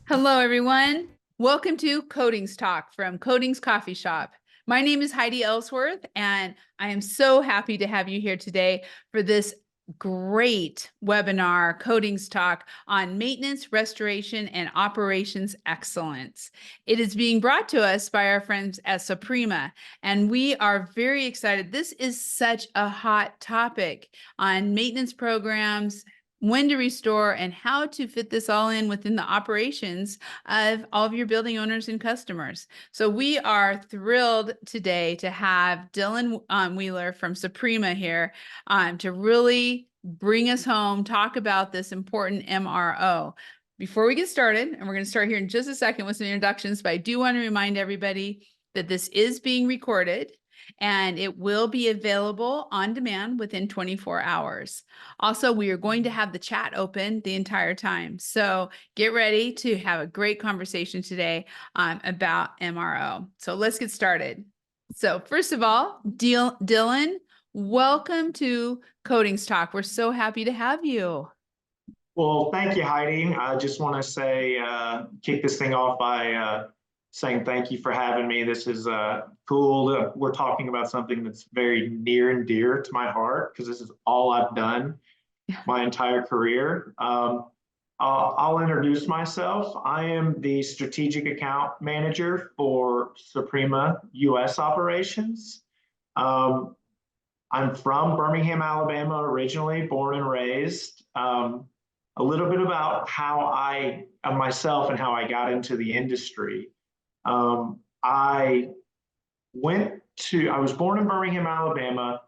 Hello, everyone. Welcome to CoatingsTalk from Coatings Coffee Shop. My name is Heidi Ellsworth, and I am so happy to have you here today for this great webinar, CoatingsTalk, on maintenance, restoration, and operations excellence. It is being brought to us by our friends at SOPREMA, and we are very excited. This is such a hot topic on maintenance programs, when to restore, and how to fit this all in within the operations of all of your building owners and customers. So we are thrilled today to have Dylan Wheeler from SOPREMA here to really bring us home, talk about this important MRO. Before we get started, and we're going to start here in just a second with some introductions, but I do want to remind everybody that this is being recorded and it will be available on demand within 24 hours. Also, we are going to have the chat open the entire time. So get ready to have a great conversation today about MRO. So let's get started. So first of all, Dylan, welcome to CoatingsTalk. We're so happy to have you. Well, thank you, Heidi. I just want to say, kick this thing off by saying thank you for having me. This is cool. We're talking about something that's very near and dear to my heart because this is all I've done my entire career. I'll introduce myself. I am the strategic account manager for SOPREMA US operations. I'm from Birmingham, Alabama, originally, born and raised. A little bit about how myself and how I got into the industry. I was born in Birmingham, Alabama,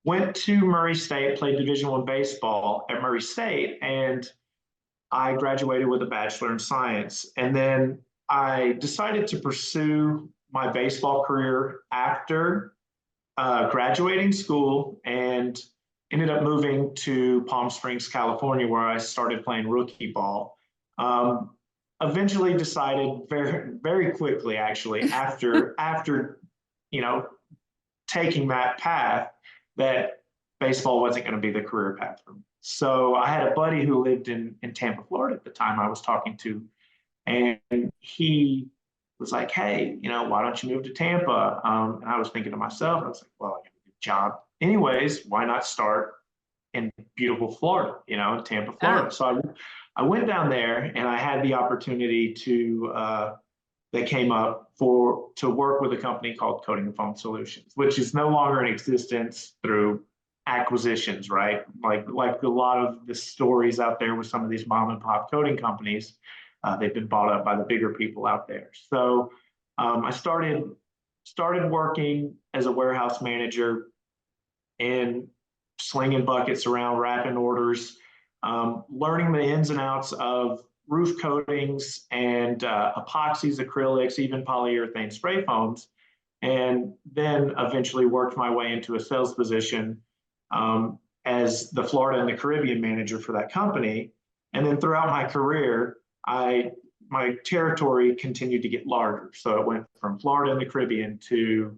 went to Murray State, played Division I baseball at Murray State, and I graduated with a Bachelor in Science. And then I decided to pursue my baseball career after graduating school and ended up moving to Palm Springs, California, where I started playing rookie ball. Eventually decided very, very quickly, actually, after taking that path, that baseball wasn't going to be the career path for me. So I had a buddy who lived in Tampa, Florida at the time I was talking to, and he was like, hey, why don't you move to Tampa? And I was thinking to myself, I was like, well, I got a good job anyways, why not start in beautiful Florida, in Tampa, Florida. So I went down there and I had the opportunity that came up to work with a company called Coating and Foam Solutions, which is no longer in existence through acquisitions, right? Like a lot of the stories out there with some of these mom and pop coating companies, they've been bought up by the bigger people out there. So I started working as a warehouse manager and slinging buckets around, wrapping orders, learning the ins and outs of roof coatings and epoxies, acrylics, even polyurethane spray foams, and then eventually worked my way into a sales position as the Florida and the Caribbean manager for that company. And then throughout my career, my territory continued to get larger. So it went from Florida and the Caribbean to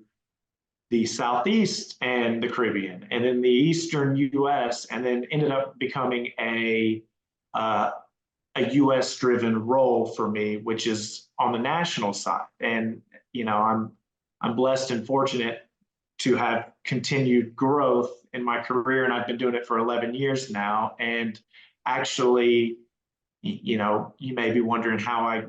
the Southeast and the Caribbean, and then the Eastern U.S., and then ended up becoming a U.S.-driven role for me, which is on the national side. And I'm blessed and fortunate to have continued growth in my career, and I've been doing it for 11 years now. And actually, you may be wondering how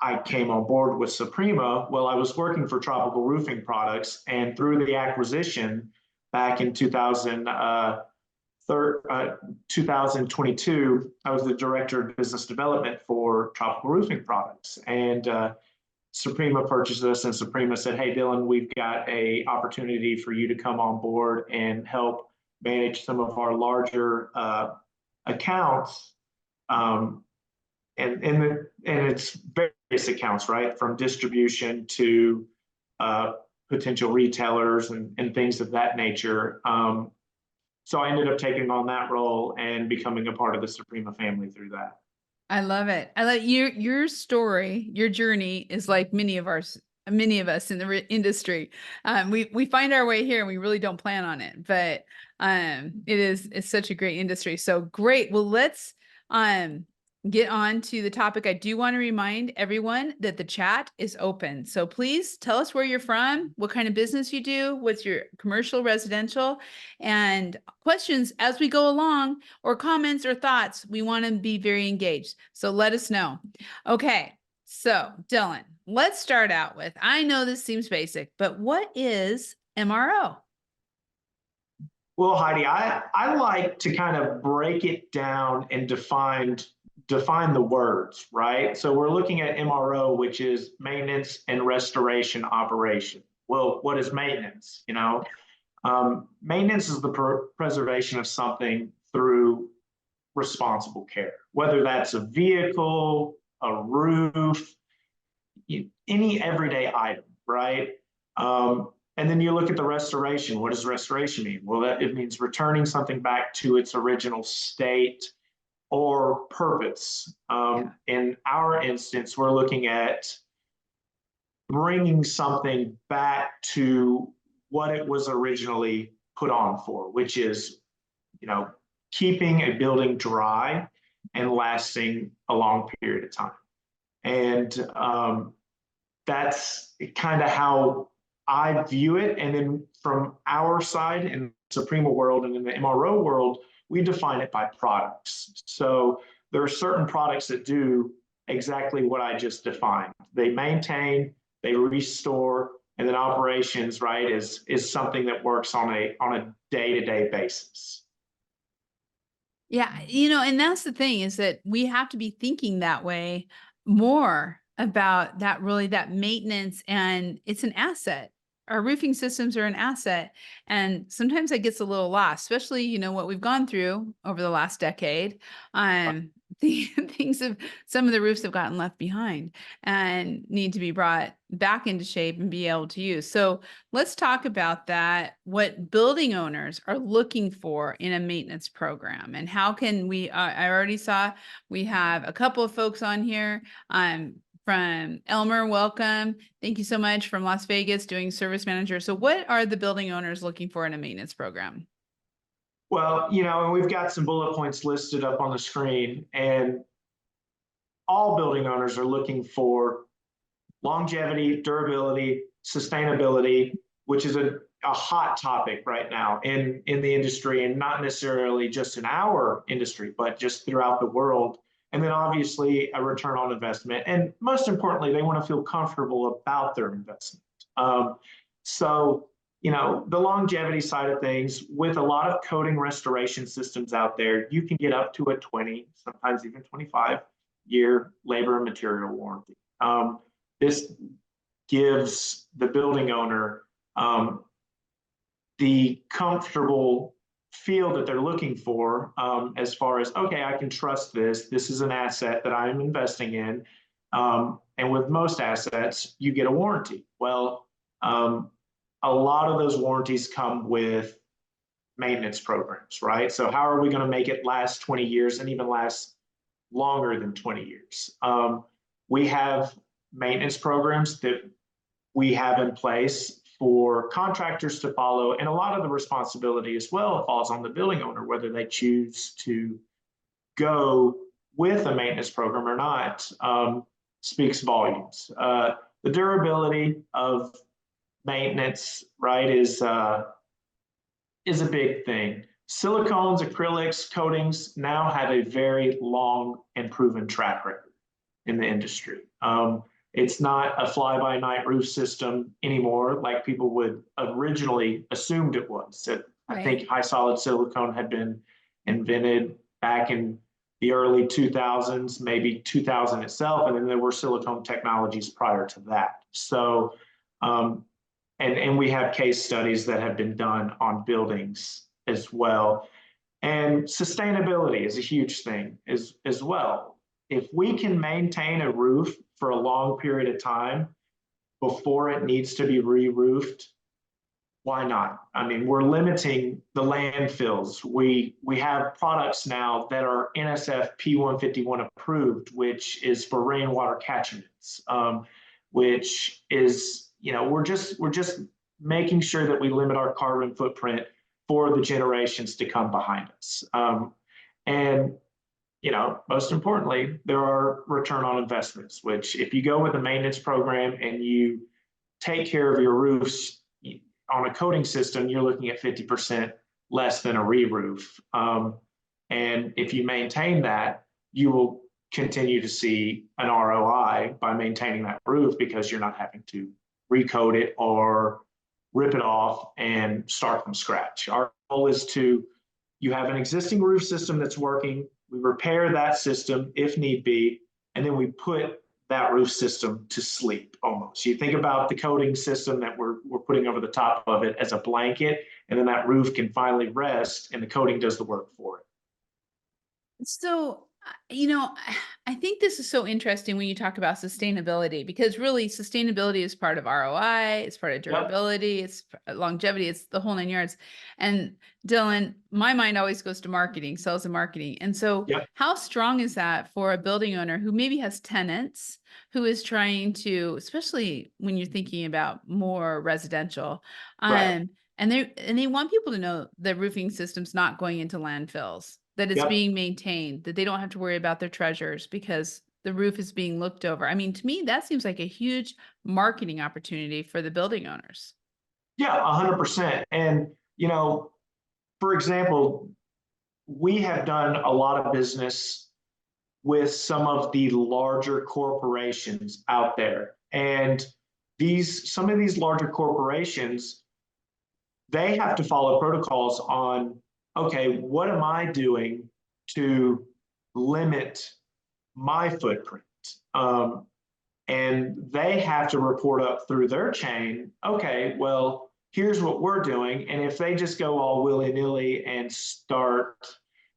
I came on board with SOPREMA. Well, I was working for TRP Roofing Products, and through the acquisition back in 2022, I was the director of business development for TRP Roofing Products. And SOPREMA purchased us, and SOPREMA said, hey, Dylan, we've got an opportunity for you to come on board and help manage some of our larger accounts. And it's various accounts, right? From distribution to potential retailers and things of that nature. So I ended up taking on that role and becoming a part of the SOPREMA family through that. I love it. I like your story, your journey is like many of us in the industry. We find our way here and we really don't plan on it, but it's such a great industry. So great. Well, let's get on to the topic, I do want to remind everyone that the chat is open. So please tell us where you're from, what kind of business you do, what's your commercial, residential, and questions as we go along, or comments or thoughts. We want to be very engaged. So let us know. Okay. So Dylan, let's start out with, I know this seems basic, but what is MRO? Well, Heidi, I like to kind of break it down and define the words, right? So we're looking at MRO, which is maintenance and restoration operation. Well, what is maintenance? Maintenance is the preservation of something through responsible care, whether that's a vehicle, a roof, any everyday item, right? And then you look at the restoration. What does restoration mean? Well, it means returning something back to its original state or purpose. In our instance, we're looking at bringing something back to what it was originally put on for, which is, keeping a building dry and lasting a long period of time. And that's kind of how I view it. And then from our side in the SOPREMA world and in the MRO world, we define it by products. So there are certain products that do exactly what I just defined. They maintain, they restore, and then operations, right, is something that works on a day-to-day basis. Yeah, and that's the thing, is that we have to be thinking that way more about that, really, that maintenance, and it's an asset. Our roofing systems are an asset. And sometimes that gets a little lost, especially, what we've gone through over the last decade. Some of the roofs have gotten left behind and need to be brought back into shape and be able to use. So let's talk about that, what building owners are looking for in a maintenance program, and how can we, I already saw we have a couple of folks on here. From Elmer, welcome. Thank you so much, from Las Vegas, doing service manager. So what are the building owners looking for in a maintenance program? Well, and we've got some bullet points listed up on the screen, and all building owners are looking for longevity, durability, sustainability, which is a hot topic right now in the industry, and not necessarily just in our industry, but just throughout the world. And then obviously a return on investment. And most importantly, they want to feel comfortable about their investment. So, the longevity side of things, with a lot of coating restoration systems out there, you can get up to a 20, sometimes even 25-year labor and material warranty. This gives the building owner the comfortable feel that they're looking for, as far as, okay, I can trust this. This is an asset that I'm investing in. And with most assets, you get a warranty. Well, a lot of those warranties come with maintenance programs, right? So how are we going to make it last 20 years and even last longer than 20 years? We have maintenance programs that we have in place for contractors to follow, and a lot of the responsibility as well falls on the building owner, whether they choose to go with a maintenance program or not. Speaks volumes. The durability of maintenance, right, is a big thing. Silicones, acrylics, coatings now have a very long and proven track record in the industry. It's not a fly-by-night roof system anymore, like people would originally assumed it was. I think high solid silicone had been invented back in the early 2000s, maybe 2000 itself, and then there were silicone technologies prior to that. So, and we have case studies that have been done on buildings as well. And sustainability is a huge thing as well. If we can maintain a roof for a long period of time before it needs to be re-roofed, why not? I mean, we're limiting the landfills. We have products now that are NSF P151 approved, which is for rainwater catchments, which is, we're just making sure that we limit our carbon footprint for the generations to come behind us. And most importantly, there are return on investments, which if you go with a maintenance program and you take care of your roofs on a coating system, you're looking at 50% less than a re-roof. And if you maintain that, you will continue to see an ROI by maintaining that roof because you're not having to recoat it or rip it off and start from scratch. Our goal is you have an existing roof system that's working, we repair that system if need be, and then we put that roof system to sleep almost. You think about the coating system that we're putting over the top of it as a blanket, and then that roof can finally rest and the coating does the work for it. So, I think this is so interesting when you talk about sustainability, because really sustainability is part of ROI, it's part of durability, it's longevity, it's the whole 9 yards. And Dylan, my mind always goes to marketing, sales and marketing. And so how strong is that for a building owner who maybe has tenants, who is trying to, especially when you're thinking about more residential, and they want people to know the roofing system's not going into landfills, that it's being maintained, that they don't have to worry about their treasures because the roof is being looked over. I mean, to me, that seems like a huge marketing opportunity for the building owners. Yeah, 100%. And, for example, we have done a lot of business with some of the larger corporations out there. And some of these larger corporations, they have to follow protocols on, okay, what am I doing to limit my footprint? And they have to report up through their chain, okay, well, here's what we're doing. And if they just go all willy-nilly and start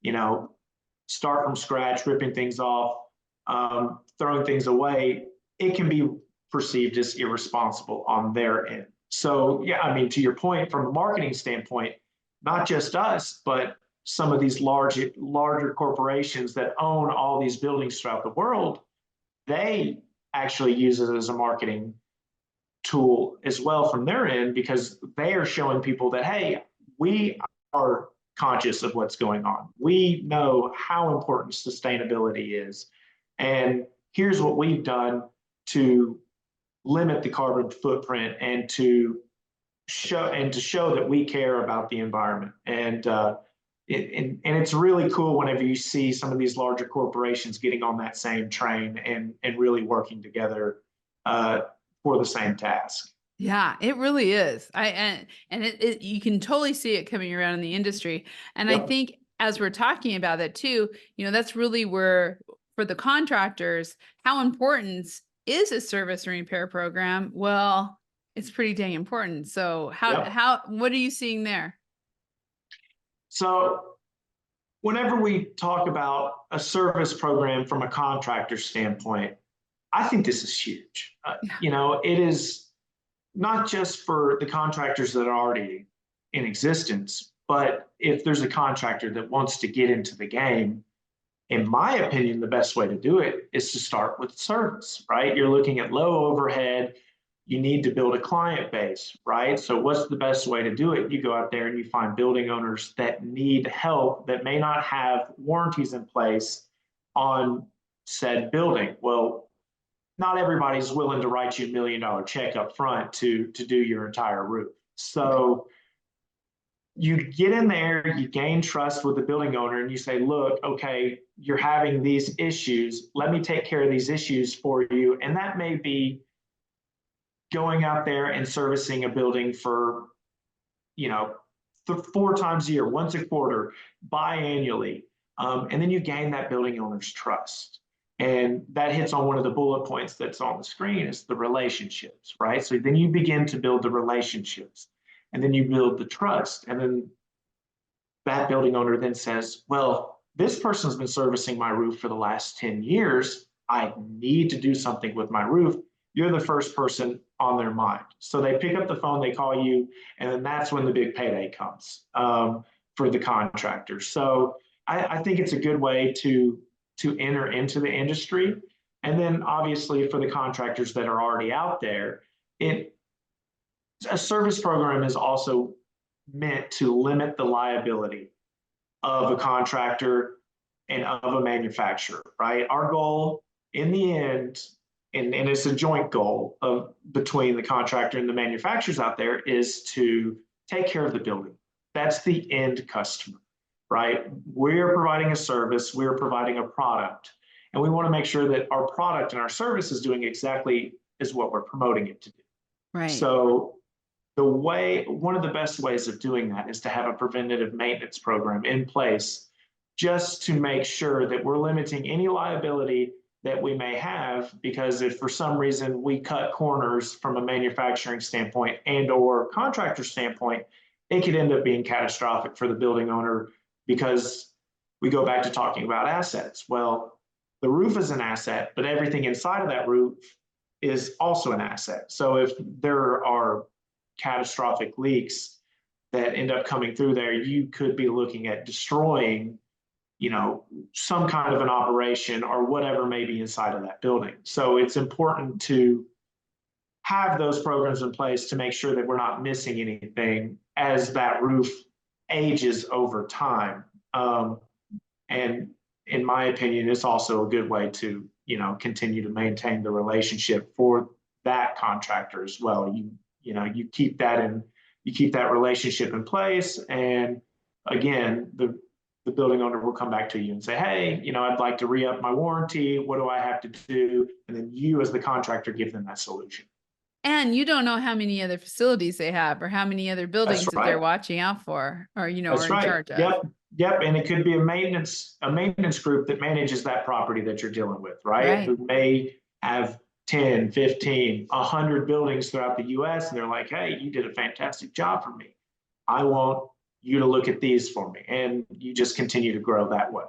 from scratch, ripping things off, throwing things away, it can be perceived as irresponsible on their end. So, yeah, I mean, to your point, from a marketing standpoint, not just us, but some of these larger corporations that own all these buildings throughout the world, they actually use it as a marketing tool as well from their end, because they are showing people that, hey, we are conscious of what's going on. We know how important sustainability is. And here's what we've done to limit the carbon footprint and to show that we care about the environment. And it's really cool whenever you see some of these larger corporations getting on that same train and really working together for the same task. Yeah, it really is. You can totally see it coming around in the industry. And I think as we're talking about that too, that's really where, for the contractors, how important is a service and repair program? Well, it's pretty dang important. So what are you seeing there? So whenever we talk about a service program from a contractor standpoint, I think this is huge. It is not just for the contractors that are already in existence, but if there's a contractor that wants to get into the game, in my opinion, the best way to do it is to start with service, right? You're looking at low overhead. You need to build a client base, right? So what's the best way to do it? You go out there and you find building owners that need help, that may not have warranties in place on said building. Well, not everybody's willing to write you $1 million check up front to do your entire roof. So you get in there, you gain trust with the building owner, and you say, look, okay, you're having these issues. Let me take care of these issues for you. And that may be going out there and servicing a building for, 4 times a year, once a quarter, biannually. And then you gain that building owner's trust. And that hits on one of the bullet points that's on the screen, is the relationships, right? So then you begin to build the relationships, and then you build the trust. And then that building owner then says, well, this person's been servicing my roof for the last 10 years. I need to do something with my roof. You're the first person on their mind. So they pick up the phone, they call you, and then that's when the big payday comes for the contractor. So I think it's a good way to enter into the industry. And then obviously for the contractors that are already out there, a service program is also meant to limit the liability of a contractor and of a manufacturer, right? Our goal in the end, and it's a joint goal of between the contractor and the manufacturers out there, is to take care of the building. That's the end customer, right? We're providing a service, we're providing a product, and we want to make sure that our product and our service is doing exactly as what we're promoting it to do. Right. So one of the best ways of doing that is to have a preventative maintenance program in place, just to make sure that we're limiting any liability that we may have, because if for some reason we cut corners from a manufacturing standpoint and or contractor standpoint, it could end up being catastrophic for the building owner, because we go back to talking about assets. Well, the roof is an asset, but everything inside of that roof is also an asset. So if there are catastrophic leaks that end up coming through there, you could be looking at destroying, some kind of an operation or whatever may be inside of that building. So it's important to have those programs in place to make sure that we're not missing anything as that roof ages over time. And in my opinion, it's also a good way to, continue to maintain the relationship for that contractor as well. You keep that relationship in place, and again, the building owner will come back to you and say, hey, I'd like to re-up my warranty. What do I have to do? And then you as the contractor give them that solution. And you don't know how many other facilities they have or how many other buildings that they're watching out for, or, That's are in right. charge of. Yep. And it could be a maintenance group that manages that property that you're dealing with, right? Who may have 10, 15, 100 buildings throughout the US. And they're like, hey, you did a fantastic job for me. I want you to look at these for me. And you just continue to grow that way.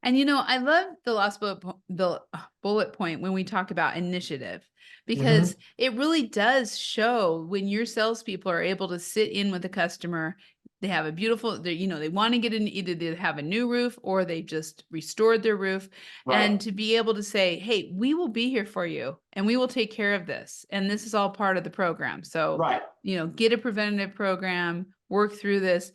And I love the bullet point when we talk about initiative, because it really does show when your salespeople are able to sit in with the customer. They have a beautiful, they want to get in, either they have a new roof or they just restored their roof, and to be able to say, hey, we will be here for you and we will take care of this. And this is all part of the program. So, get a preventative program, work through this.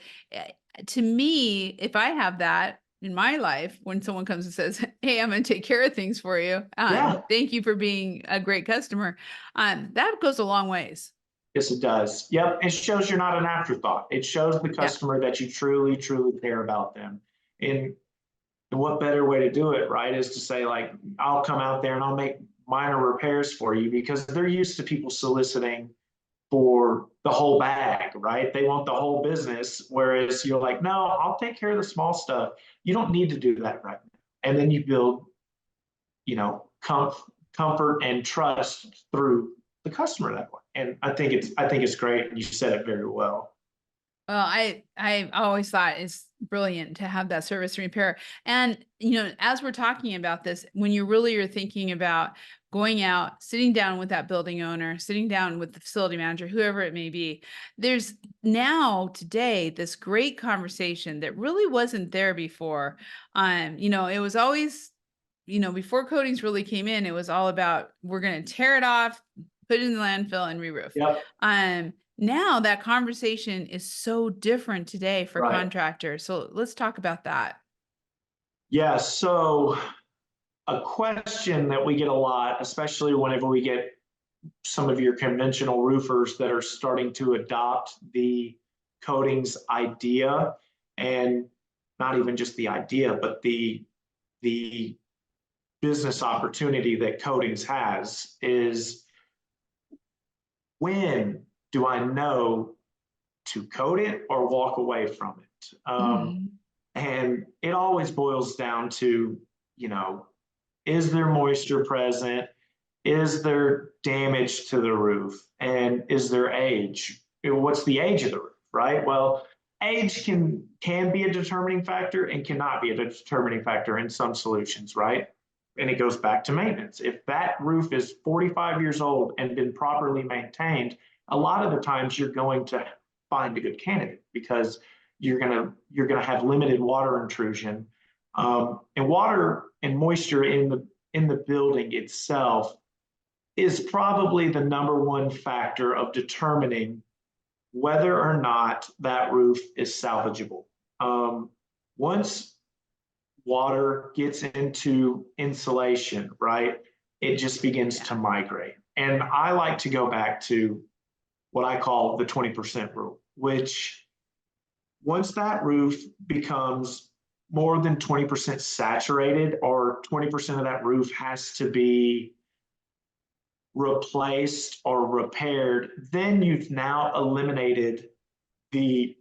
To me, if I have that in my life, when someone comes and says, hey, I'm going to take care of things for you. Thank you for being a great customer. That goes a long ways. Yes, it does. Yep. It shows you're not an afterthought. It shows the customer that you truly, truly care about them. And what better way to do it, right, is to say, like, I'll come out there and I'll make minor repairs for you, because they're used to people soliciting for the whole bag, right? They want the whole business. Whereas you're like, no, I'll take care of the small stuff. You don't need to do that right now. And then you build, comfort and trust through the customer that way. And I think it's great. And you said it very well. Well, I always thought it's brilliant to have that service and repair. And, as we're talking about this, when you really are thinking about going out, sitting down with that building owner, sitting down with the facility manager, whoever it may be, there's now today this great conversation that really wasn't there before. It was always, before coatings really came in, it was all about, we're going to tear it off, put it in the landfill and re-roof. Now that conversation is so different today for contractors. So let's talk about that. Yeah. So a question that we get a lot, especially whenever we get some of your conventional roofers that are starting to adopt the coatings idea, and not even just the idea, but the business opportunity that coatings has, is, when do I know to coat it or walk away from it? And it always boils down to, is there moisture present? Is there damage to the roof? And is there age? What's the age of the roof, right? Well, age can be a determining factor and cannot be a determining factor in some solutions, right? And it goes back to maintenance. If that roof is 45 years old and been properly maintained, a lot of the times you're going to find a good candidate, because you're gonna have limited water intrusion, and water and moisture in the building itself is probably the #1 factor of determining whether or not that roof is salvageable. Once water gets into insulation, right, it just begins to migrate. And I like to go back to what I call the 20% rule, which once that roof becomes more than 20% saturated, or 20% of that roof has to be replaced or repaired, then you've now eliminated the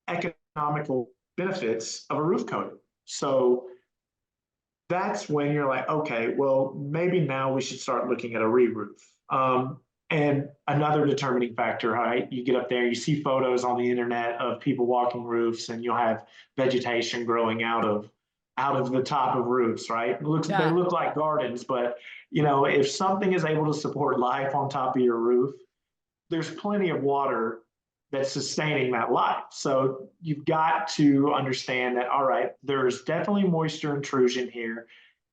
economical benefits of a roof coating. So that's when you're like, okay, well, maybe now we should start looking at a re-roof. And another determining factor, right? You get up there, you see photos on the internet of people walking roofs, and you'll have vegetation growing out of the top of roofs, right? They look like gardens, but if something is able to support life on top of your roof, there's plenty of water that's sustaining that life. So you've got to understand that, all right, there's definitely moisture intrusion here.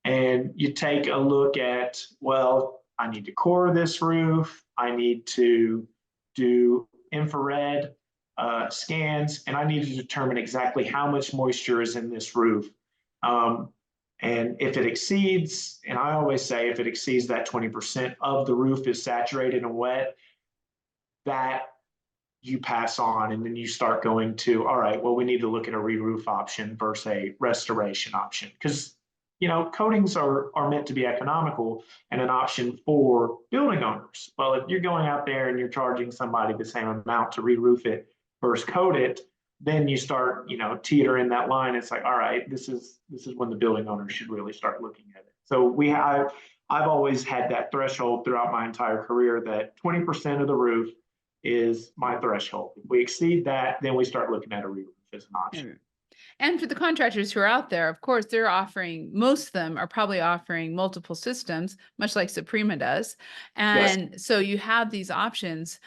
And you take a look at, well, I need to core this roof. I need to do infrared scans, and I need to determine exactly how much moisture is in this roof. And if it exceeds, and I always say if it exceeds that 20% of the roof is saturated and wet, that you pass on, and then you start going to, all right, well, we need to look at a re-roof option versus a restoration option. Because coatings are meant to be economical and an option for building owners. Well, if you're going out there and you're charging somebody the same amount to re-roof it versus coat it, then you start, teetering that line. It's like, all right, this is when the building owner should really start looking at it. So I've always had that threshold throughout my entire career that 20% of the roof is my threshold. If we exceed that, then we start looking at a re-roof as an option. And for the contractors who are out there, of course, they're offering, most of them are probably offering multiple systems, much like SOPREMA does. And yes, so you have these options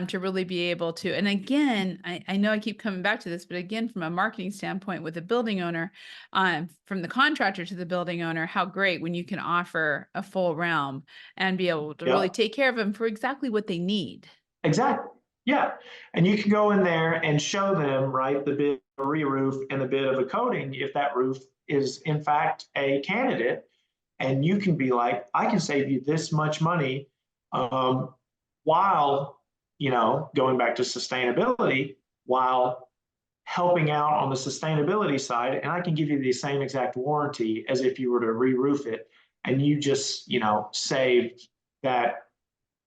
to really be able to, and again, I know I keep coming back to this, but again, from a marketing standpoint with the building owner, from the contractor to the building owner, how great when you can offer a full realm and be able to really take care of them for exactly what they need. Exactly. Yeah. And you can go in there and show them, right, the bit of a re-roof and the bit of a coating if that roof is in fact a candidate. And you can be like, I can save you this much money while, going back to sustainability, while helping out on the sustainability side. And I can give you the same exact warranty as if you were to re-roof it. And you just, saved that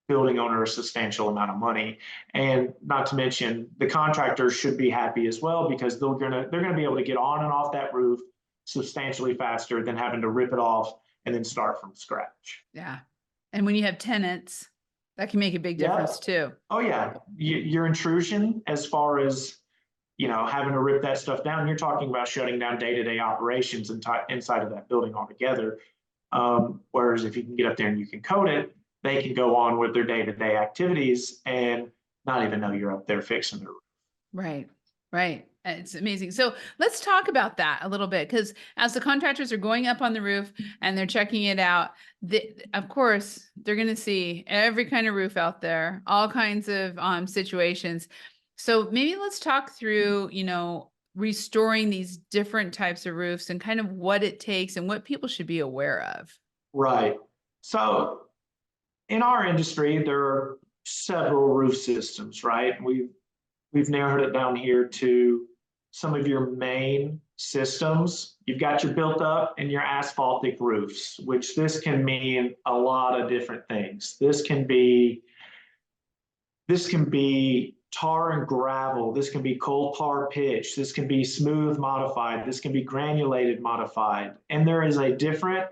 building owner a substantial amount of money. And not to mention the contractors should be happy as well, because they're gonna be able to get on and off that roof substantially faster than having to rip it off and then start from scratch. Yeah. And when you have tenants, that can make a big difference too. Oh yeah. Your intrusion, as far as having to rip that stuff down, you're talking about shutting down day-to-day operations inside of that building altogether. Whereas if you can get up there and you can coat it, they can go on with their day-to-day activities and not even know you're up there fixing their roof. Right, right. It's amazing. So let's talk about that a little bit, because as the contractors are going up on the roof and they're checking it out, of course, they're going to see every kind of roof out there, all kinds of situations. So maybe let's talk through, restoring these different types of roofs and kind of what it takes and what people should be aware of. Right. So in our industry, there are several roof systems, right? We've narrowed it down here to some of your main systems. You've got your built up and your asphaltic roofs, which this can mean a lot of different things. This can be tar and gravel. This can be coal tar pitch. This can be smooth modified. This can be granulated modified. And there is a different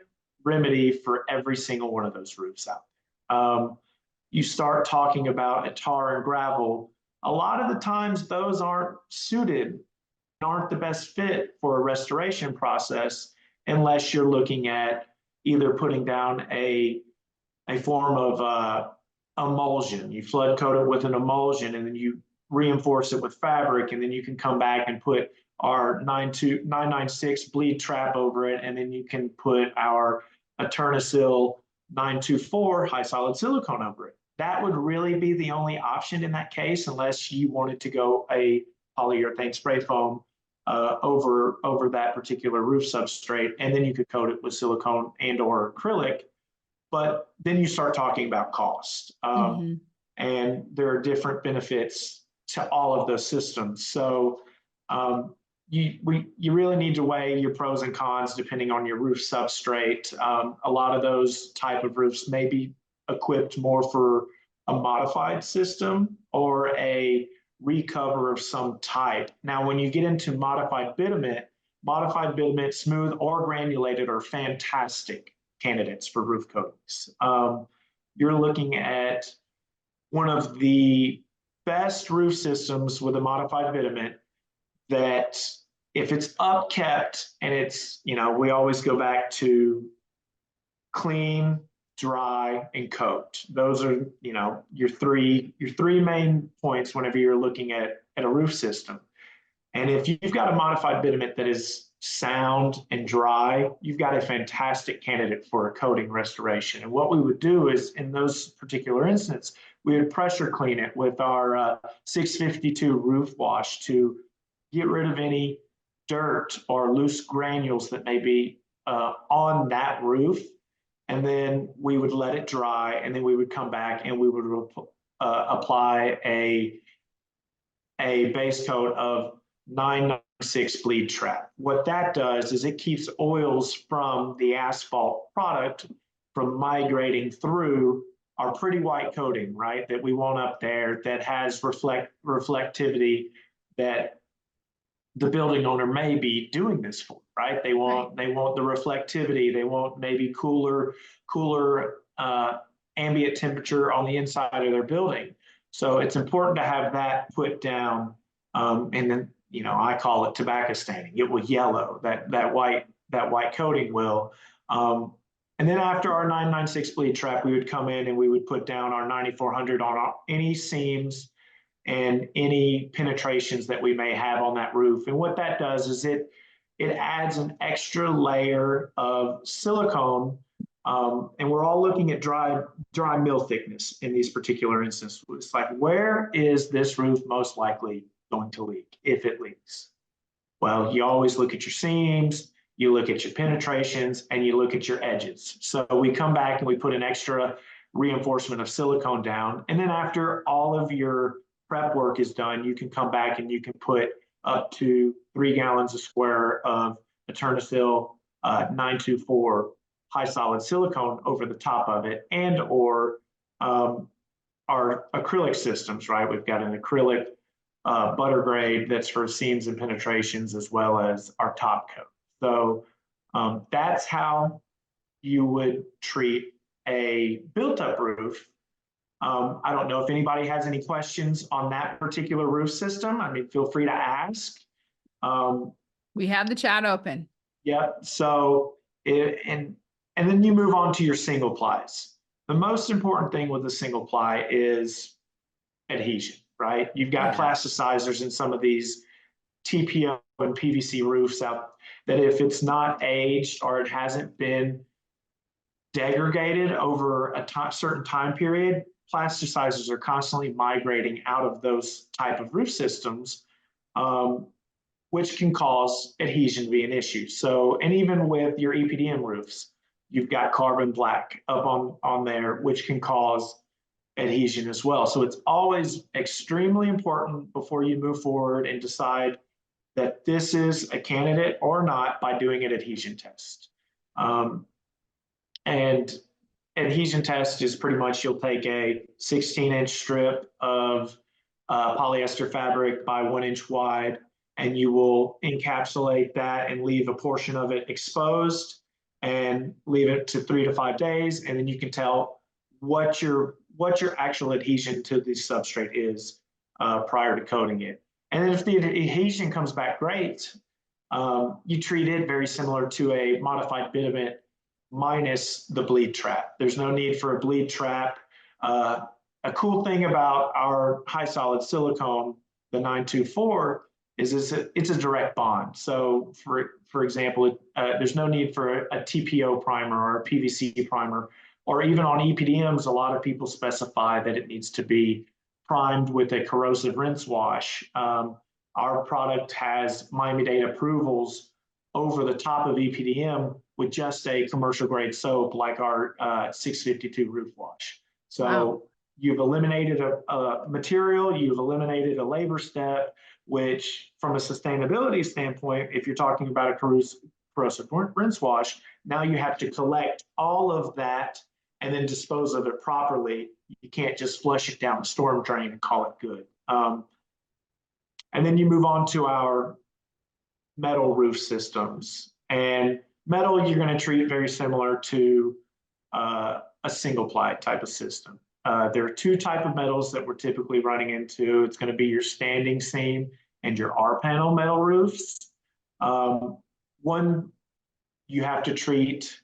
remedy for every single one of those roofs out there. You start talking about a tar and gravel, a lot of the times those aren't suited, aren't the best fit for a restoration process, unless you're looking at either putting down a form of emulsion. You flood coat it with an emulsion, and then you reinforce it with fabric, and then you can come back and put our 996 bleed trap over it, and then you can put our Eternasil 924 high solid silicone over it. That would really be the only option in that case, unless you wanted to go a polyurethane spray foam over that particular roof substrate, and then you could coat it with silicone and or acrylic. But then you start talking about cost, and there are different benefits to all of those systems. So you really need to weigh your pros and cons depending on your roof substrate. A lot of those type of roofs may be equipped more for a modified system or a recover of some type. Now, when you get into modified bitumen, smooth or granulated, are fantastic candidates for roof coatings. You're looking at one of the best roof systems with a modified bitumen that, if it's upkept, and it's, we always go back to clean, dry, and coat. Those are, your three main points whenever you're looking at a roof system. And if you've got a modified bitumen that is sound and dry, you've got a fantastic candidate for a coating restoration. And what we would do is, in those particular instances, we would pressure clean it with our 652 roof wash to get rid of any dirt or loose granules that may be on that roof. And then we would let it dry, and then we would come back and we would apply a base coat of 996 bleed trap. What that does is it keeps oils from the asphalt product from migrating through our pretty white coating, right, that we want up there, that has reflectivity that the building owner may be doing this for, right? They want the reflectivity. They want maybe cooler ambient temperature on the inside of their building. So it's important to have that put down. And then, I call it tobacco staining. It will yellow. That white coating will. And then after our 996 bleed trap, we would come in and we would put down our 9400 on any seams and any penetrations that we may have on that roof. And what that does is it adds an extra layer of silicone. And we're all looking at dry mill thickness in these particular instances. It's like, where is this roof most likely going to leak if it leaks? Well, you always look at your seams, you look at your penetrations, and you look at your edges. So we come back and we put an extra reinforcement of silicone down. And then after all of your prep work is done, you can come back and you can put up to 3 gallons a square of Eternasil 924 high solid silicone over the top of it, and or our acrylic systems, right? We've got an acrylic butter grade that's for seams and penetrations, as well as our top coat. So that's how you would treat a built-up roof. I don't know if anybody has any questions on that particular roof system. I mean, feel free to ask. We have the chat open. Yep. So, and then you move on to your single plies. The most important thing with the single ply is adhesion, right? You've got plasticizers in some of these TPO and PVC roofs out that, if it's not aged or it hasn't been degraded over a certain time period, plasticizers are constantly migrating out of those type of roof systems, which can cause adhesion to be an issue. So, and even with your EPDM roofs, you've got carbon black up on there, which can cause adhesion as well. So it's always extremely important before you move forward and decide that this is a candidate or not by doing an adhesion test. And adhesion test is pretty much, you'll take a 16-inch strip of polyester fabric by 1 inch wide, and you will encapsulate that and leave a portion of it exposed and leave it to 3 to 5 days. And then you can tell what your actual adhesion to the substrate is prior to coating it. And then if the adhesion comes back great, you treat it very similar to a modified bitumen minus the bleed trap. There's no need for a bleed trap. A cool thing about our high solid silicone, the 924, is it's a direct bond. So for example, there's no need for a TPO primer or a PVC primer, or even on EPDMs, a lot of people specify that it needs to be primed with a corrosive rinse wash. our product has Miami-Dade approvals over the top of EPDM with just a commercial grade soap like our 652 roof wash. So Wow. you've eliminated a material, you've eliminated a labor step, which from a sustainability standpoint, if you're talking about a corrosive rinse wash, now you have to collect all of that and then dispose of it properly. You can't just flush it down the storm drain and call it good. And then you move on to our metal roof systems. And metal, you're going to treat very similar to a single ply type of system. There are two types of metals that we're typically running into. It's going to be your standing seam and your R-panel metal roofs. One, you have to treat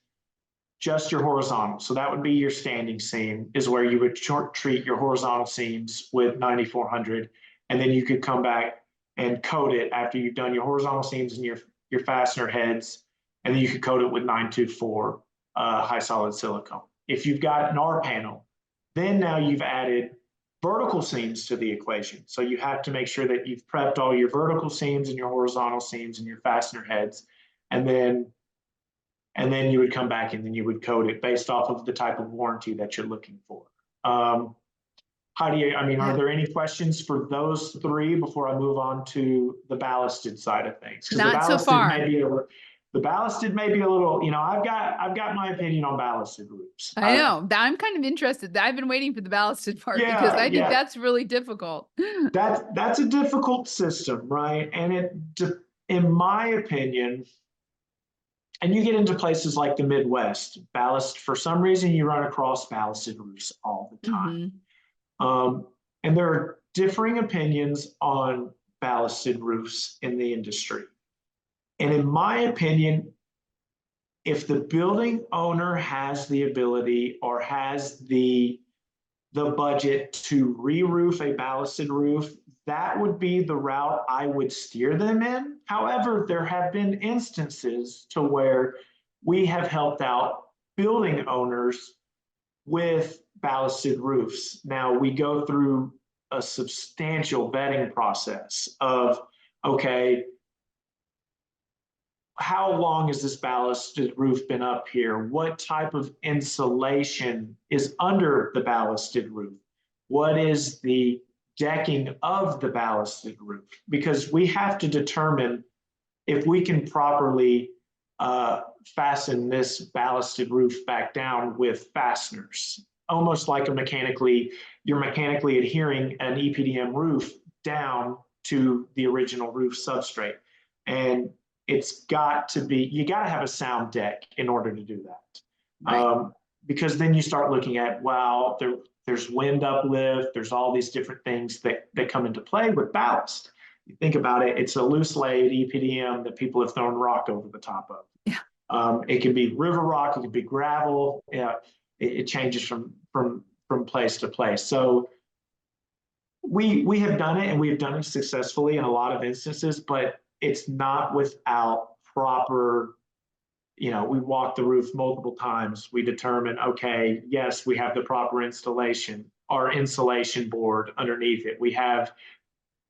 just your horizontal. So that would be your standing seam is where you would treat your horizontal seams with 9400. And then you could come back and coat it after you've done your horizontal seams and your fastener heads. And then you could coat it with 924 high solid silicone. If you've got an R panel, then now you've added vertical seams to the equation. So you have to make sure that you've prepped all your vertical seams and your horizontal seams and your fastener heads. And then you would come back and then you would coat it based off of the type of warranty that you're looking for. Heidi, I mean, are there any questions for those three before I move on to the ballasted side of things? Because Not so far. The ballasted may be a little, you know, I've got my opinion on ballasted roofs. I know. I'm kind of interested. I've been waiting for the ballasted part because I think that's really difficult. That's a difficult system, right? And in my opinion, and you get into places like the Midwest, ballast, for some reason, you run across ballasted roofs all the time. And there are differing opinions on ballasted roofs in the industry. And in my opinion, if the building owner has the ability or has the budget to re-roof a ballasted roof, that would be the route I would steer them in. However, there have been instances to where we have helped out building owners with ballasted roofs. Now we go through a substantial vetting process of, okay, how long has this ballasted roof been up here? What type of insulation is under the ballasted roof? What is the decking of the ballasted roof? Because we have to determine if we can properly fasten this ballasted roof back down with fasteners, almost like you're mechanically adhering an EPDM roof down to the original roof substrate. And it's got to be, you got to have a sound deck in order to do that. Right. Because then you start looking at, wow, there's wind uplift, there's all these different things that come into play with ballast. You think about it, it's a loose laid EPDM that people have thrown rock over the top of. Yeah. It can be river rock, it can be gravel. Yeah, it changes from place to place. So we have done it, and we've done it successfully in a lot of instances, but it's not without proper, you know, we walk the roof multiple times. We determine, okay, yes, we have the proper installation, our insulation board underneath it. We have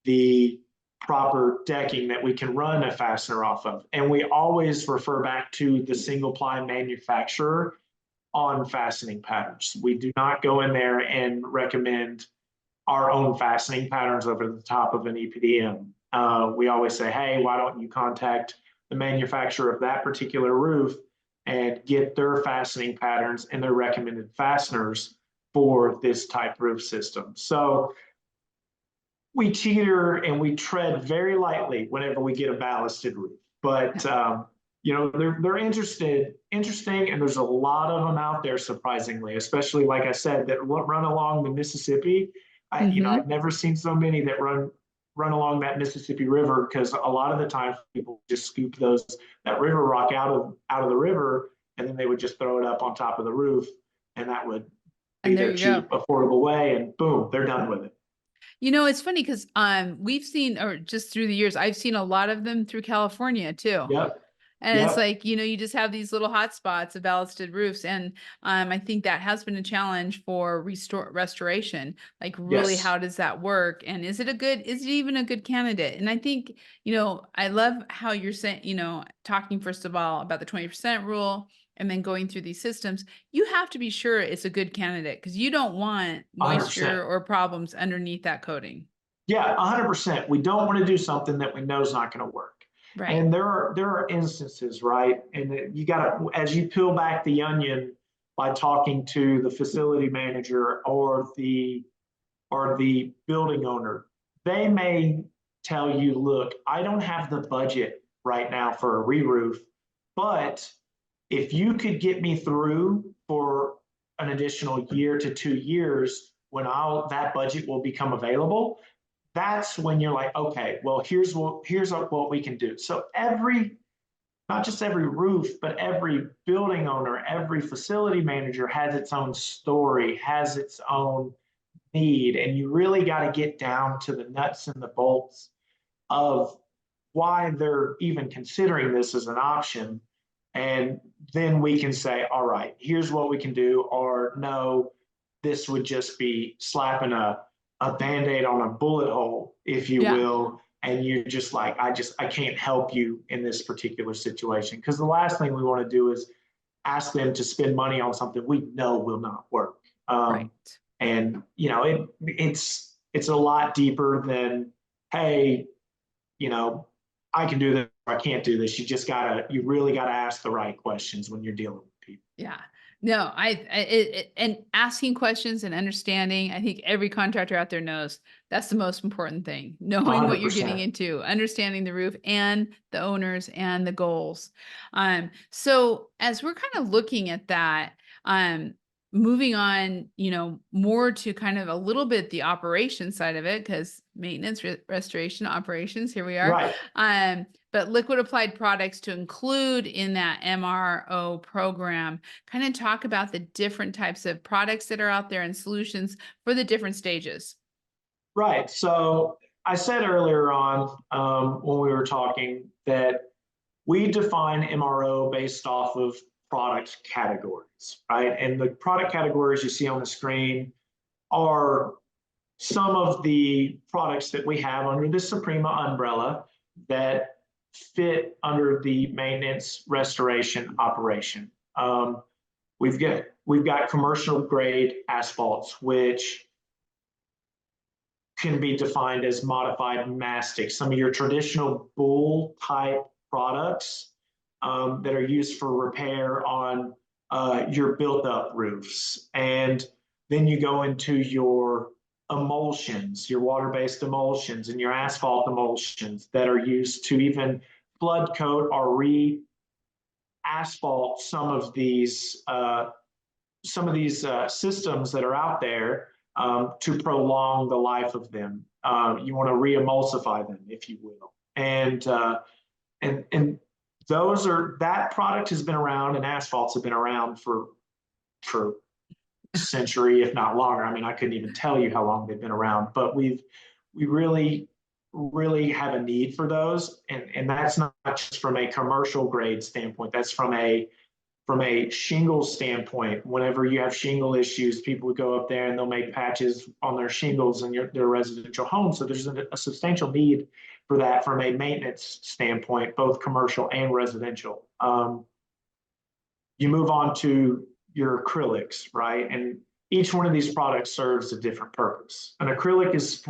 the proper decking that we can run a fastener off of. And we always refer back to the single ply manufacturer on fastening patterns. We do not go in there and recommend our own fastening patterns over the top of an EPDM. We always say, hey, why don't you contact the manufacturer of that particular roof and get their fastening patterns and their recommended fasteners for this type roof system. So we teeter and we tread very lightly whenever we get a ballasted roof. But you know, they're interesting, and there's a lot of them out there, surprisingly, especially, like I said, that run along the Mississippi. You know, I've never seen so many that run along that Mississippi River, because a lot of the time people just scoop that river rock out of the river, and then they would just throw it up on top of the roof, and that would be their cheap, affordable way, and boom, they're done with it. You know, it's funny because we've seen, or just through the years, I've seen a lot of them through California too. Yep. And it's Yep. like, you just have these little hot spots of ballasted roofs. And I think that has been a challenge for restoration. Like, really, Yes. how does that work? And is it even a good candidate? And I think, I love how you're saying, talking first of all about the 20% rule and then going through these systems. You have to be sure it's a good candidate because you don't want 100%. moisture or problems underneath that coating. Yeah, 100%. We don't want to do something that we know is not going to work. Right. And there are instances, right? And you got to, as you peel back the onion by talking to the facility manager or the building owner, they may tell you, look, I don't have the budget right now for a re-roof, but if you could get me through for an additional year to 2 years when that budget will become available, that's when you're like, okay, well, here's what we can do. So not just every roof, but every building owner, every facility manager has its own story, has its own need, and you really got to get down to the nuts and the bolts of why they're even considering this as an option. And then we can say, all right, here's what we can do, or no, this would just be slapping a band-aid on a bullet hole, if you Yeah. will. And you're just like, I can't help you in this particular situation. Because the last thing we want to do is ask them to spend money on something we know will not work. Right. And it's a lot deeper than, hey, I can do this, or I can't do this. You really gotta ask the right questions when you're dealing with people. Yeah. No, and asking questions and understanding, I think every contractor out there knows that's the most important thing. Knowing what you're getting 100%. into, understanding the roof and the owners and the goals. So as we're kind of looking at that, moving on, more to kind of a little bit the operation side of it, because maintenance, restoration, operations, here we are. Right. But liquid applied products to include in that MRO program, kind of talk about the different types of products that are out there and solutions for the different stages. Right. So I said earlier on when we were talking that we define MRO based off of product categories, right? And the product categories you see on the screen are some of the products that we have under the SOPREMA umbrella that fit under the maintenance restoration operation. We've got commercial grade asphalts, which can be defined as modified mastic. Some of your traditional bull type products that are used for repair on your built up roofs. And then you go into your emulsions, your water-based emulsions and your asphalt emulsions that are used to even flood coat or re-asphalt some of these systems that are out there to prolong the life of them. You want to re-emulsify them, if you will. And that product has been around, and asphalts have been around for a century, if not longer. I mean, I couldn't even tell you how long they've been around, but we really have a need for those, and that's not just from a commercial grade standpoint. That's from a shingle standpoint. Whenever you have shingle issues, people would go up there and they'll make patches on their shingles in their residential homes. So there's a substantial need for that from a maintenance standpoint, both commercial and residential. You move on to your acrylics, right? And each one of these products serves a different purpose. An acrylic is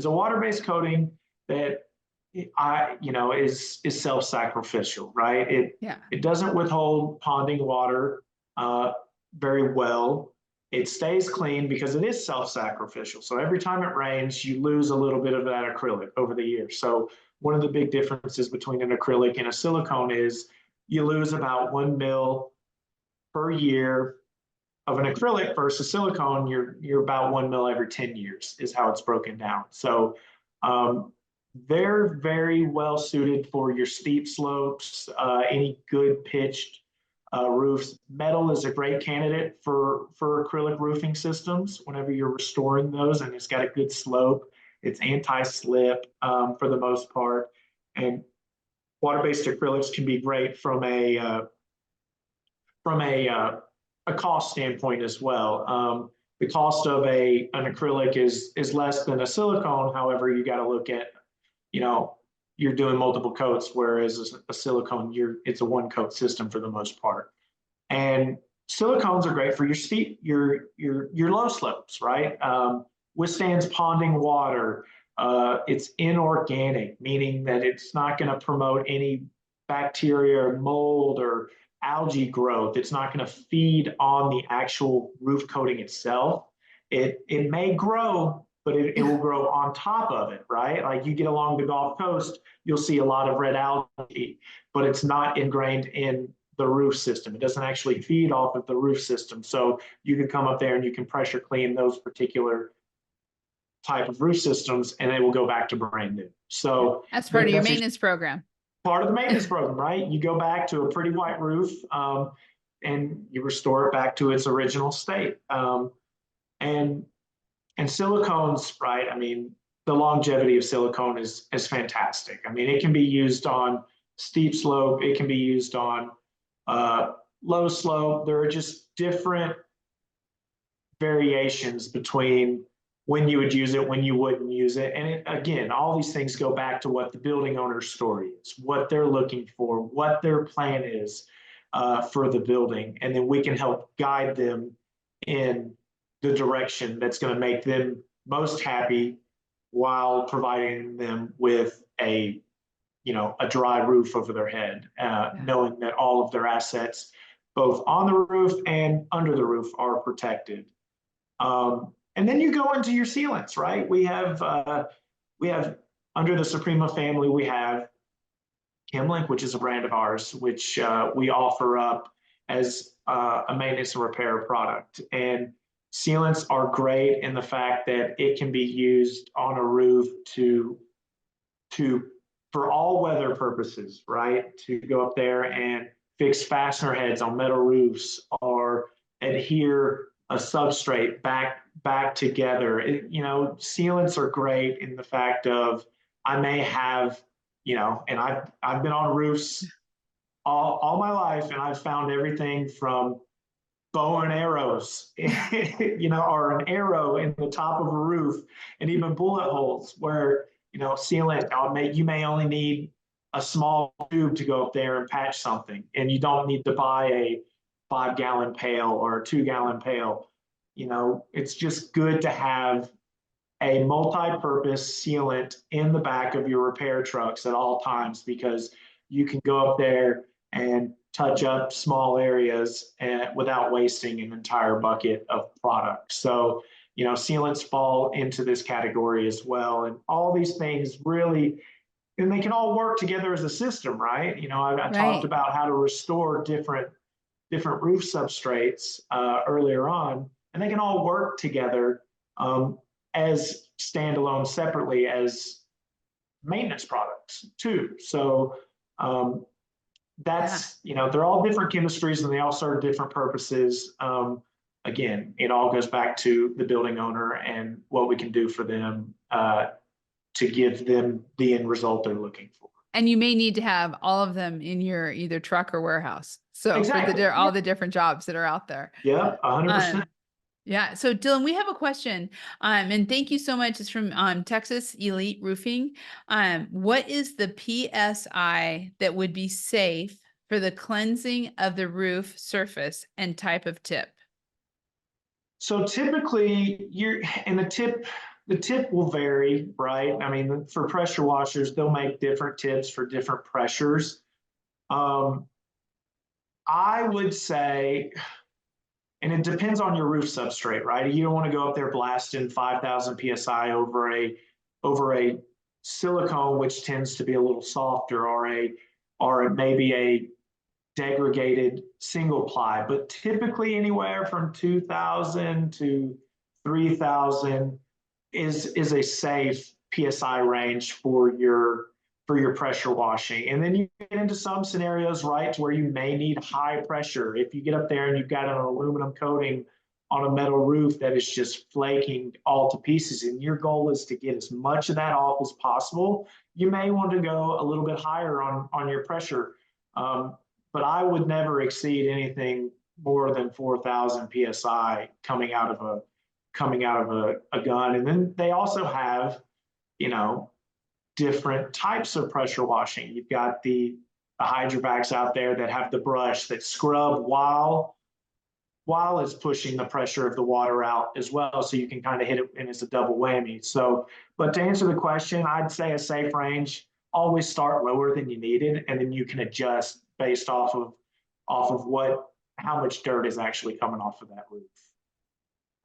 a water-based coating that is self-sacrificial, right? It doesn't withhold ponding water very well. It stays clean because it is self-sacrificial. So every time it rains, you lose a little bit of that acrylic over the years. So one of the big differences between an acrylic and a silicone is you lose about 1 mil per year of an acrylic versus silicone. You're about 1 mil every 10 years is how it's broken down. So they're very well suited for your steep slopes, any good pitched roofs. Metal is a great candidate for acrylic roofing systems whenever you're restoring those, and it's got a good slope. It's anti-slip for the most part. And water-based acrylics can be great from a cost standpoint as well. The cost of an acrylic is less than a silicone. However, you got to look at, you're doing multiple coats, whereas a silicone, it's a one coat system for the most part. And silicones are great for your low slopes, right? Withstands ponding water. It's inorganic, meaning that it's not going to promote any bacteria or mold or algae growth. It's not going to feed on the actual roof coating itself. It may grow, but it will grow on top of it, right? Like you get along the Gulf Coast, you'll see a lot of red algae, but it's not ingrained in the roof system. It doesn't actually feed off of the roof system. So you can come up there and you can pressure clean those particular type of roof systems and they will go back to brand new. So that's part of your maintenance program. Part of the maintenance program, right? You go back to a pretty white roof and you restore it back to its original state. And silicones, right? I mean, the longevity of silicone is fantastic. I mean, it can be used on steep slope. It can be used on low slope. There are just different variations between when you would use it, when you wouldn't use it. And again, all these things go back to what the building owner's story is, what they're looking for, what their plan is for the building. And then we can help guide them in the direction that's going to make them most happy while providing them with a dry roof over their head, knowing that all of their assets, both on the roof and under the roof, are protected. And then you go into your sealants, right? We have under the SOPREMA family, we have ChemLink, which is a brand of ours, which we offer up as a maintenance and repair product. And sealants are great in the fact that it can be used on a roof for all weather purposes, right? To go up there and fix fastener heads on metal roofs or adhere a substrate back together. Sealants are great in the fact of I may have, and I've been on roofs all my life, and I've found everything from bow and arrows, or an arrow in the top of a roof, and even bullet holes where sealant, you may only need a small tube to go up there and patch something, and you don't need to buy a 5-gallon pail or a 2-gallon pail. It's just good to have a multi-purpose sealant in the back of your repair trucks at all times, because you can go up there and touch up small areas without wasting an entire bucket of product. So, sealants fall into this category as well. And all these things really, and they can all work together as a system, right? I talked about how to restore different roof substrates earlier on, and they can all work together as standalone separately as maintenance products too. So they're all different chemistries and they all serve different purposes. Again, it all goes back to the building owner and what we can do for them to give them the end result they're looking for. And you may need to have all of them in your either truck or warehouse. So exactly. For all the different jobs that are out there. Yeah, 100%. Yeah. So Dylan, we have a question. And thank you so much. It's from Texas Elite Roofing. What is the PSI that would be safe for the cleansing of the roof surface and type of tip? So typically the tip will vary, right? I mean, for pressure washers, they'll make different tips for different pressures. I would say, and it depends on your roof substrate, right? You don't want to go up there blasting 5,000 PSI over a silicone, which tends to be a little softer, or maybe a degraded single ply, but typically anywhere from 2,000 to 3,000 is a safe PSI range for your pressure washing. And then you get into some scenarios, right, where you may need high pressure. If you get up there and you've got an aluminum coating on a metal roof that is just flaking all to pieces, and your goal is to get as much of that off as possible, you may want to go a little bit higher on your pressure. But I would never exceed anything more than 4,000 psi coming out of a gun. And then they also have, you know, different types of pressure washing. You've got the hydrovacs out there that have the brush that scrub while it's pushing the pressure of the water out as well. So you can kind of hit it, and it's a double whammy. So, but to answer the question, I'd say a safe range, always start lower than you needed, and then you can adjust based off of how much dirt is actually coming off of that roof.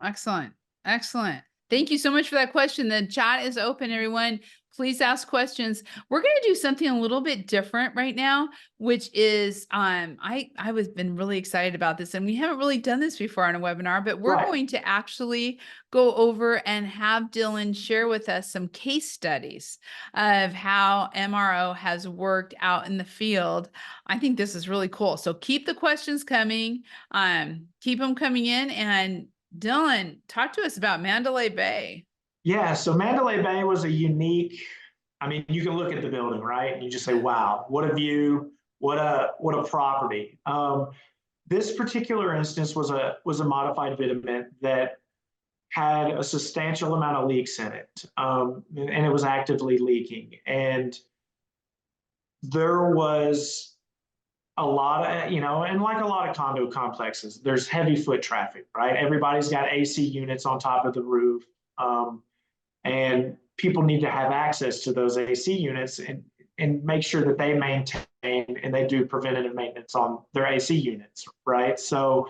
Excellent. Excellent. Thank you so much for that question. The chat is open, everyone. Please ask questions. We're going to do something a little bit different right now, which is I was been really excited about this, and we haven't really done this before on a webinar, but we're going to actually go over and have Dylan share with us some case studies of how MRO has worked out in the field. I think this is really cool. So keep the questions coming. Keep them coming in. And Dylan, talk to us about Mandalay Bay. Yeah, so Mandalay Bay was a unique, I mean, you can look at the building, right? And you just say, wow, what a view, what a property. This particular instance was a modified bitumen that had a substantial amount of leaks in it, and it was actively leaking. And there was a lot of, you know, and like a lot of condo complexes, there's heavy foot traffic, right? Everybody's got AC units on top of the roof. And people need to have access to those AC units and make sure that they maintain and they do preventative maintenance on their AC units, right? So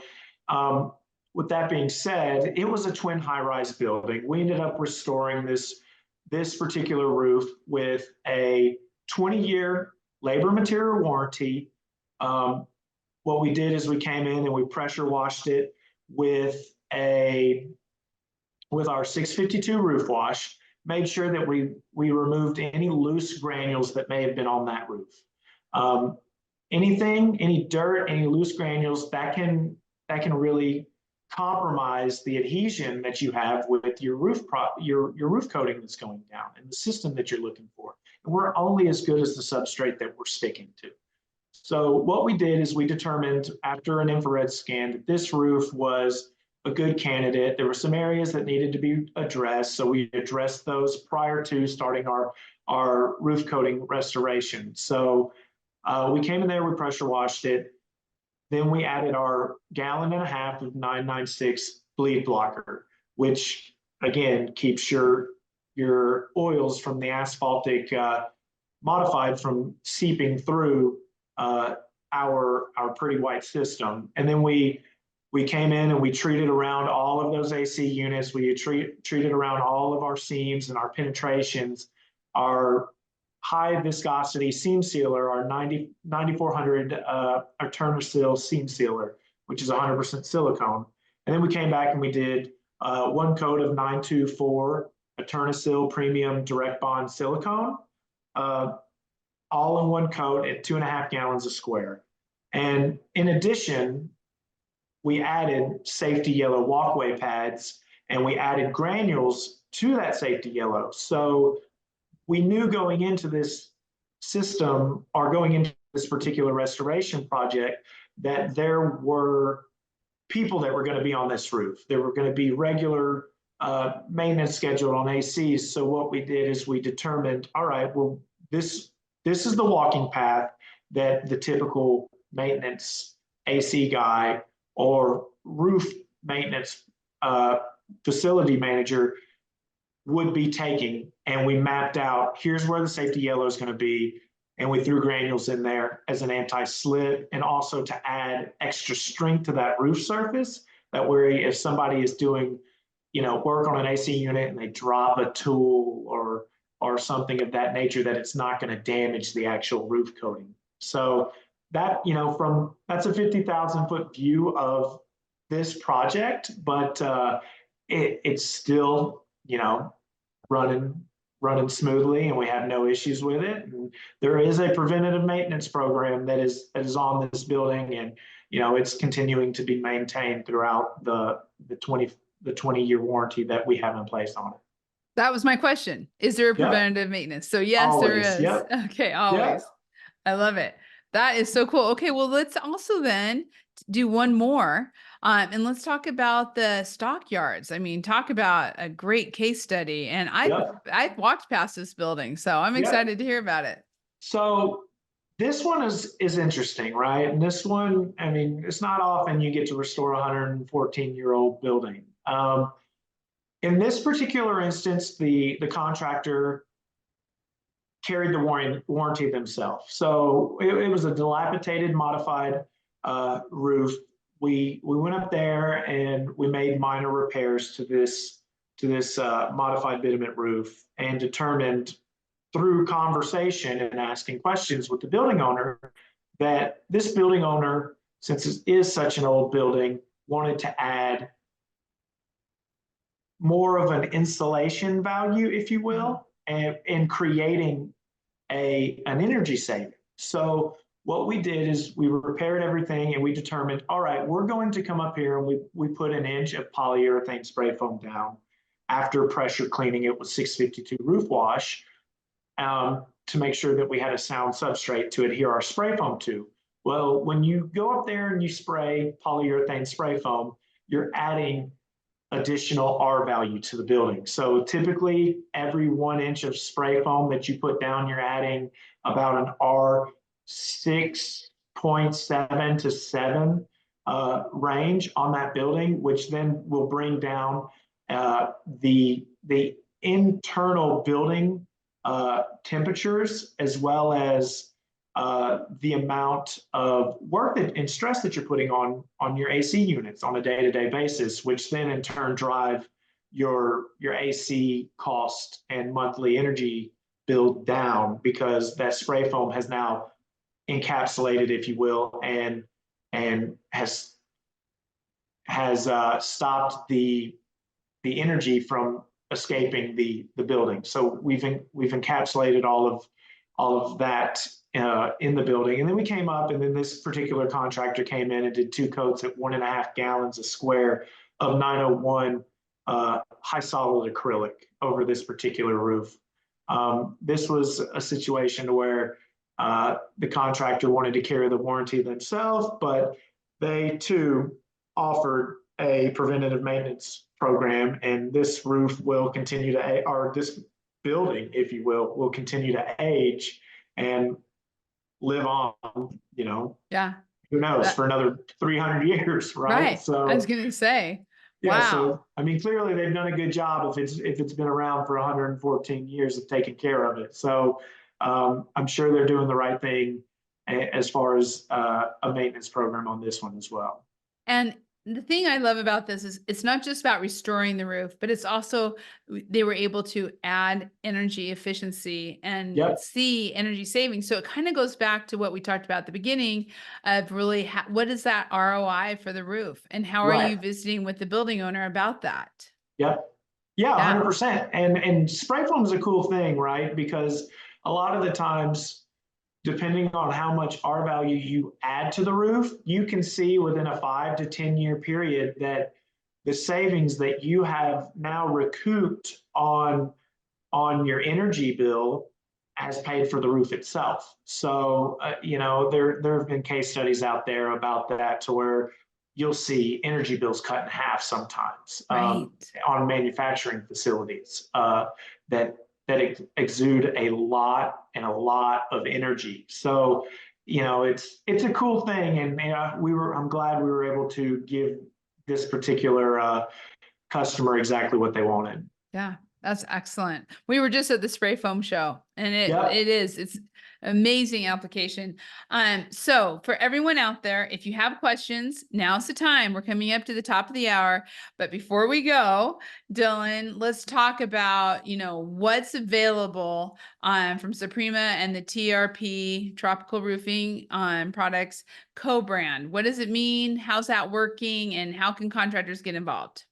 with that being said, it was a twin high-rise building. We ended up restoring this particular roof with a 20-year labor material warranty. What we did is we came in and we pressure washed it with our 652 roof wash, made sure that we removed any loose granules that may have been on that roof. Any dirt, any loose granules that can really compromise the adhesion that you have with your roof coating that's going down and the system that you're looking for. And we're only as good as the substrate that we're sticking to. So what we did is we determined after an infrared scan that this roof was a good candidate. There were some areas that needed to be addressed, so we addressed those prior to starting our roof coating restoration. So we came in there, we pressure washed it, then we added our 1.5 gallons of 996 bleed blocker, which again keeps your oils from the asphaltic modified from seeping through our pretty white system. And then we came in and we treated around all of those AC units. We treated around all of our seams and our penetrations, our high viscosity seam sealer, our 9400 our Turner-Seal seam sealer, which is 100% silicone. And then we came back and we did one coat of 924, a Turner-Seal premium direct bond silicone, all in one coat at 2.5 gallons a square. And in addition, we added safety yellow walkway pads and we added granules to that safety yellow. So we knew going into this system or going into this particular restoration project that there were people that were going to be on this roof. There were going to be regular maintenance scheduled on ACs. So what we did is we determined, all right, well, this is the walking path that the typical maintenance AC guy or roof maintenance facility manager would be taking. And we mapped out, here's where the safety yellow is going to be. And we threw granules in there as an anti-slip and also to add extra strength to that roof surface. That where if somebody is doing, work on an AC unit and they drop a tool or something of that nature, that it's not going to damage the actual roof coating. So that, that's a 50,000 foot view of this project, but it's still, running running smoothly and we have no issues with it. And there is a preventative maintenance program that is on this building, and it's continuing to be maintained throughout the 20-year warranty that we have in place on it. That was my question. Is there a Yep. preventative maintenance? So yes, there Always. is. Yep. Okay, Yep. always. I love it. That is so cool. Okay, well, let's also then do one more. And let's talk about the stockyards. I mean, talk about a great case study. And Yep. I've walked past this building, so I'm Yep. excited to hear about it. So this one is interesting, right? And this one, I mean, it's not often you get to restore a 114-year-old building. In this particular instance, the contractor carried the warranty themselves. So it was a dilapidated, modified roof. We went up there and we made minor repairs to this modified bitumen roof, and determined through conversation and asking questions with the building owner that this building owner, since it is such an old building, wanted to add more of an insulation value, if you will, and creating an energy saving. So what we did is we repaired everything and we determined, all right, we're going to come up here and we put an inch of polyurethane spray foam down after pressure cleaning it with 652 roof wash, to make sure that we had a sound substrate to adhere our spray foam to. Well, when you go up there and you spray polyurethane spray foam, you're adding additional R value to the building. So typically every 1 inch of spray foam that you put down, you're adding about an R 6.7 to 7 range on that building, which then will bring down the internal building temperatures, as well as the amount of work and stress that you're putting on your AC units on a day-to-day basis, which then in turn drive your AC cost and monthly energy bill down, because that spray foam has now encapsulated, if you will, and has stopped the energy from escaping the building. So we've encapsulated all of that in the building. And then we came up, and then this particular contractor came in and did 2 coats at 1.5 gallons a square of 901 high solid acrylic over this particular roof. This was a situation where the contractor wanted to carry the warranty themselves, but they too offered a preventative maintenance program, and this roof will continue to, or this building, if you will continue to age and live on, Yeah. who knows, for another 300 years, right? Right. So I was going to say, yeah, wow. so I mean, clearly they've done a good job if it's been around for 114 years of taking care of it. So I'm sure they're doing the right thing as far as a maintenance program on this one as well. And the thing I love about this is it's not just about restoring the roof, but it's also they were able to add energy efficiency and see energy savings. So it kind of goes back to what we talked about at the beginning of really what is that ROI for the roof, and how are you visiting with the building owner about that? Yep. Yeah, 100%. And spray foam is a cool thing, right? Because a lot of the times, depending on how much R value you add to the roof, you can see within a 5 to 10 year period that the savings that you have now recouped on your energy bill has paid for the roof itself. So, there have been case studies out there about that, to where you'll see energy bills cut in half sometimes on manufacturing facilities that exude a lot of energy. So, it's a cool thing, and I'm glad we were able to give this particular customer exactly what they wanted. Yeah, that's excellent. We were just at the spray foam show, and it's amazing application. So for everyone out there, if you have questions, now's the time. We're coming up to the top of the hour, but before we go, Dylan, let's talk about, what's available from SOPREMA and the TRP Tropical Roofing Products co-brand. What does it mean? How's that working? And how can contractors get involved?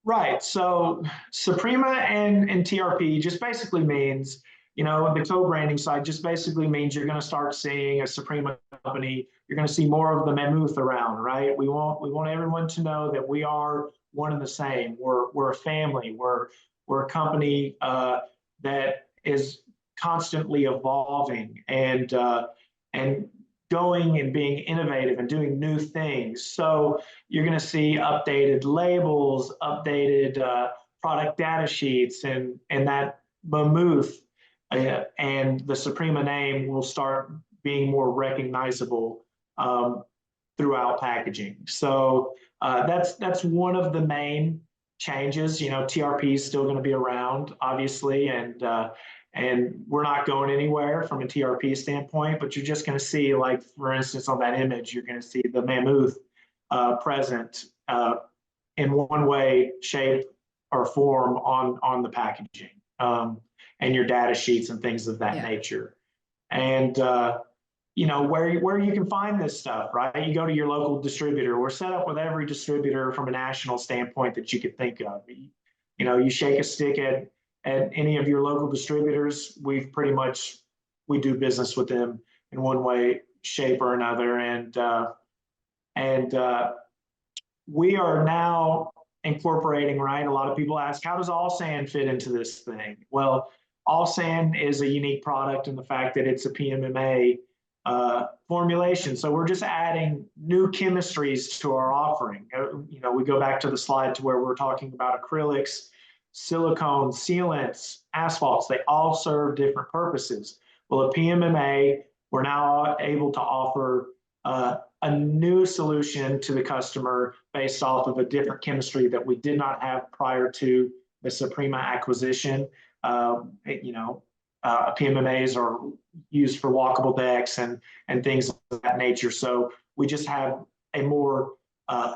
Right. So SOPREMA and TRP just basically means, the co-branding side just basically means you're going to start seeing a SOPREMA company. You're going to see more of the mammoth around, right? We want everyone to know that we are one and the same. We're a family. We're a company that is constantly evolving and going and being innovative and doing new things. So you're going to see updated labels, updated product data sheets, and that mammoth and the SOPREMA name will start being more recognizable throughout packaging. So that's one of the main changes. TRP is still going to be around, obviously, and we're not going anywhere from a TRP standpoint. But you're just going to see, like, for instance, on that image, you're going to see the mammoth present in one way, shape, or form on the packaging, and your data sheets and things of that nature. And where you can find this stuff, right? You go to your local distributor. We're set up with every distributor from a national standpoint that you could think of. You shake a stick at any of your local distributors, we do business with them in one way, shape, or another. And we are now incorporating, right? A lot of people ask, how does all sand fit into this thing? Well, all sand is a unique product in the fact that it's a PMMA formulation. So we're just adding new chemistries to our offering. We go back to the slide to where we're talking about acrylics, silicones, sealants, asphalts. They all serve different purposes. Well, a PMMA, we're now able to offer a new solution to the customer based off of a different chemistry that we did not have prior to the SOPREMA acquisition. PMMAs are used for walkable decks and things of that nature. So we just have a more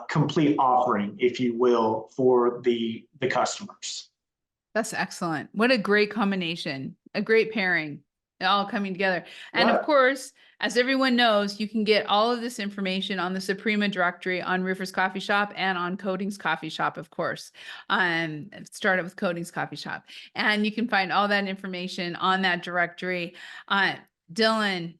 complete offering, if you will, for the customers. That's excellent. What a great combination, a great pairing, all coming together. And of course, as everyone knows, you can get all of this information on the SOPREMA directory on Roofers Coffee Shop and on Coatings Coffee Shop, of course. Started with Coatings Coffee Shop. And you can find all that information on that directory. Dylan,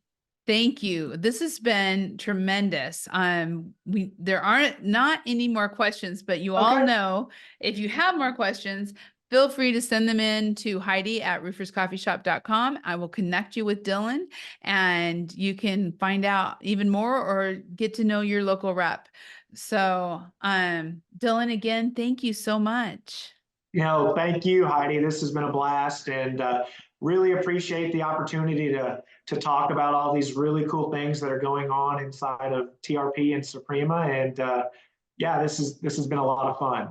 thank you. This has been tremendous. There aren't not any more questions, but you all know if you have more questions, feel free to send them in to Heidi at rooferscoffeeshop.com. I will connect you with Dylan and you can find out even more or get to know your local rep. So, Dylan, again, thank you so much. Thank you, Heidi. This has been a blast, and really appreciate the opportunity to talk about all these really cool things that are going on inside of TRP and SOPREMA. And yeah, this has been a lot of fun.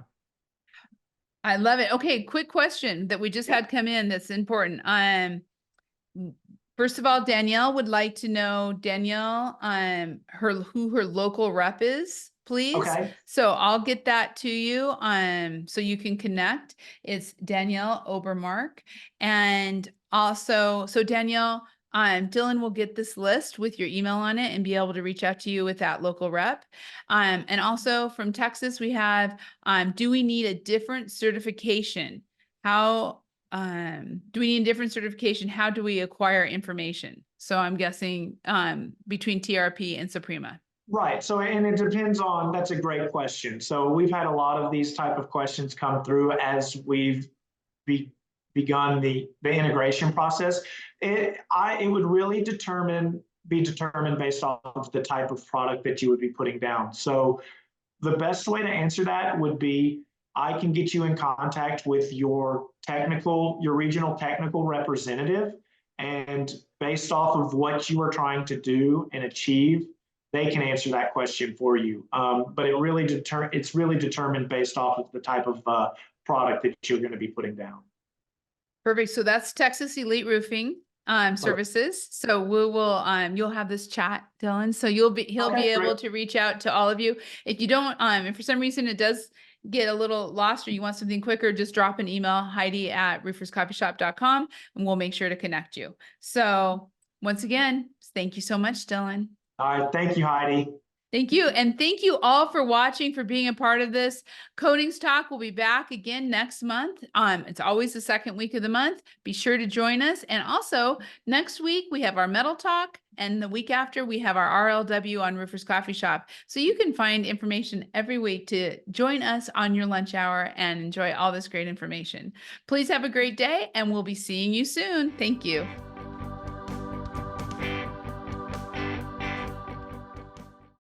I love it. Okay, quick question that we just had come in that's important. First of all, Danielle would like to know, Danielle, who her local rep is, please. Okay. So I'll get that to you so you can connect. It's Danielle Obermark. And also, so Danielle, Dylan will get this list with your email on it and be able to reach out to you with that local rep. And also from Texas, we have, do we need a different certification? How do we need a different certification? How do we acquire information? So I'm guessing between TRP and SOPREMA. Right. So, and it depends on, that's a great question. So we've had a lot of these type of questions come through as we've begun the integration process. It would really be determined based off of the type of product that you would be putting down. So the best way to answer that would be, I can get you in contact with your regional technical representative, and based off of what you are trying to do and achieve, they can answer that question for you. But it's really determined based off of the type of product that you're going to be putting down. Perfect. So that's Texas Elite Roofing Services. So you'll have this chat, Dylan. So he'll be able to reach out to all of you. If you don't, if for some reason it does get a little lost or you want something quicker, just drop an email, Heidi at rooferscoffeeshop.com, and we'll make sure to connect you. So once again, thank you so much, Dylan. All right. Thank you, Heidi. Thank you. And thank you all for watching, for being a part of this. Coatings Talk will be back again next month. It's always the second week of the month. Be sure to join us. And also next week, we have our metal talk. And the week after, we have our RLW on Roofers Coffee Shop. So you can find information every week to join us on your lunch hour and enjoy all this great information. Please have a great day, and we'll be seeing you soon. Thank you.